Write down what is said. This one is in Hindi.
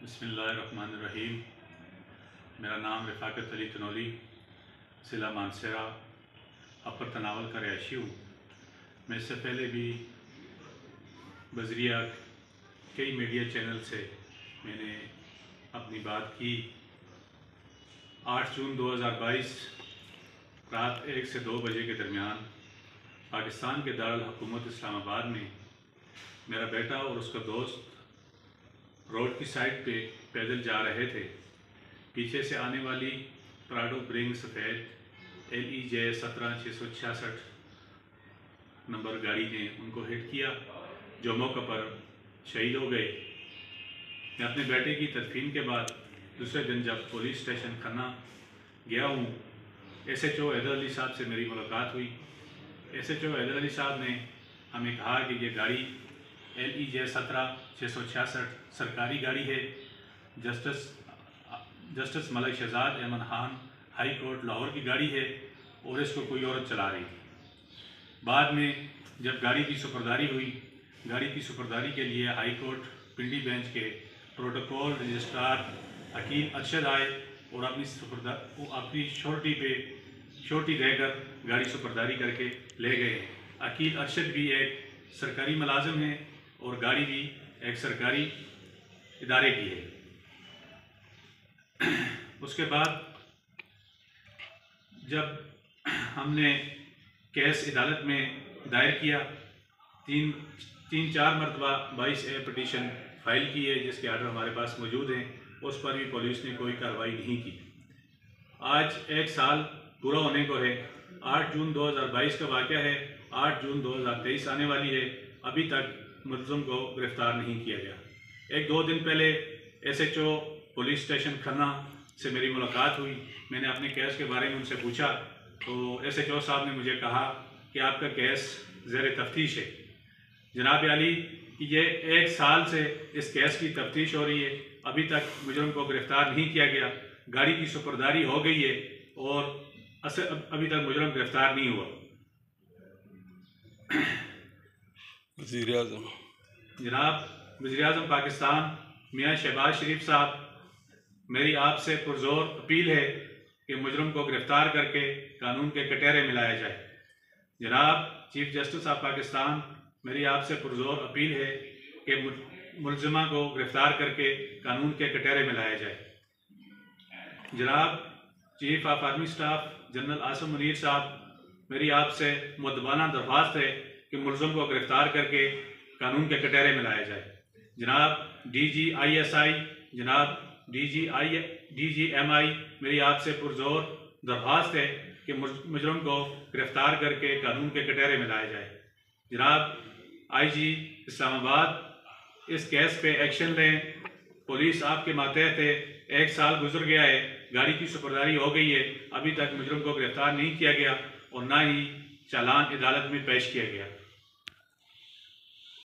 बिस्मिल्लाहिर्रहमानिर्रहीम। मेरा नाम रफ़ाकत अली तनोली, ज़िला मानसरा, अपर तनावल का रहायशी हूँ। मैं इससे पहले भी बज़रिया कई मीडिया चैनल से मैंने अपनी बात की। 8 जून 2022 रात 1 से 2 बजे के दरमियान पाकिस्तान के दारुल हुकूमत इस्लामाबाद में मेरा बेटा और उसका दोस्त रोड की साइड पे पैदल जा रहे थे। पीछे से आने वाली प्राडो ब्रिंग सफ़ेद LEJ 17666 नंबर गाड़ी ने उनको हिट किया, जो मौके पर शहीद हो गए। मैं अपने बेटे की तदफीन के बाद दूसरे दिन जब पुलिस स्टेशन खन्ना गया हूँ, SHO हैदर अली साहब से मेरी मुलाकात हुई। SHO हैदर अली साहब ने हमें कहा कि ये गाड़ी LEJ 17666 सरकारी गाड़ी है। Justice Malik Shahzad Ahmed Khan high court Lahore की गाड़ी है और इसको कोई औरत चला रही थी। बाद में जब गाड़ी की सुपुर्दारी हुई, गाड़ी की सुपुर्दारी के लिए हाई कोर्ट पिंडी बेंच के प्रोटोकॉल रजिस्ट्रार अकील अरशद आए और अपनी श्योरिटी देकर गाड़ी सुपुर्दारी करके ले गए। अकील अरशद भी एक सरकारी मुलाजिम है और गाड़ी भी एक सरकारी इदारे की है। उसके बाद जब हमने केस अदालत में दायर किया, तीन चार मरतबा 22A पिटीशन फाइल की है, जिसके आर्डर हमारे पास मौजूद हैं। उस पर भी पुलिस ने कोई कार्रवाई नहीं की। आज 1 साल पूरा होने को है। 8 जून 2022 का वाक़या है। 8 जून 2023 आने वाली है, अभी तक मुलज़िम को गिरफ़्तार नहीं किया गया। 1-2 दिन पहले SHO पुलिस स्टेशन खन्ना से मेरी मुलाकात हुई। मैंने अपने केस के बारे में उनसे पूछा तो SHO साहब ने मुझे कहा कि आपका केस ज़ेर तफ्तीश है। जनाब आली, ये 1 साल से इस केस की तफ्तीश हो रही है, अभी तक मुजरिम को गिरफ़्तार नहीं किया गया। गाड़ी की सुपुर्दारी हो गई है और अभी तक मुजरिम गिरफ़्तार नहीं हुआ। वज़ीर-ए-आज़म जनाब वज़ीर-ए-आज़म पाकिस्तान मियाँ शहबाज शरीफ साहब, मेरी आपसे पुरज़ोर अपील है कि मुजरिम को गिरफ़्तार करके कानून के कटहरे में लाया जाए। जनाब चीफ जस्टिस ऑफ पाकिस्तान, मेरी आपसे पुरज़ोर अपील है कि मुलज़िमा को गिरफ़्तार करके कानून के कटहरे में लाया जाए। जनाब chief of army staff general Asim Munir साहब, मेरी आपसे मुद्दबाना दरख्वास्त है कि मुलज़िम को गिरफ़्तार करके कानून के कटहरे में लाया जाए। जनाब DG ISI, जनाब DG MI, मेरी आपसे पुरज़ोर दरख्वास्त है कि मुजरिम को गिरफ़्तार करके कानून के कटहरे में लाया जाए। जनाब IG इस्लामाबाद, इस केस पे एक्शन लें। पुलिस आपके मातहत है। 1 साल गुजर गया है, गाड़ी की सुपुर्दारी हो गई है, अभी तक मुजरिम को गिरफ़्तार नहीं किया गया और ना ही चालान अदालत में पेश किया गया।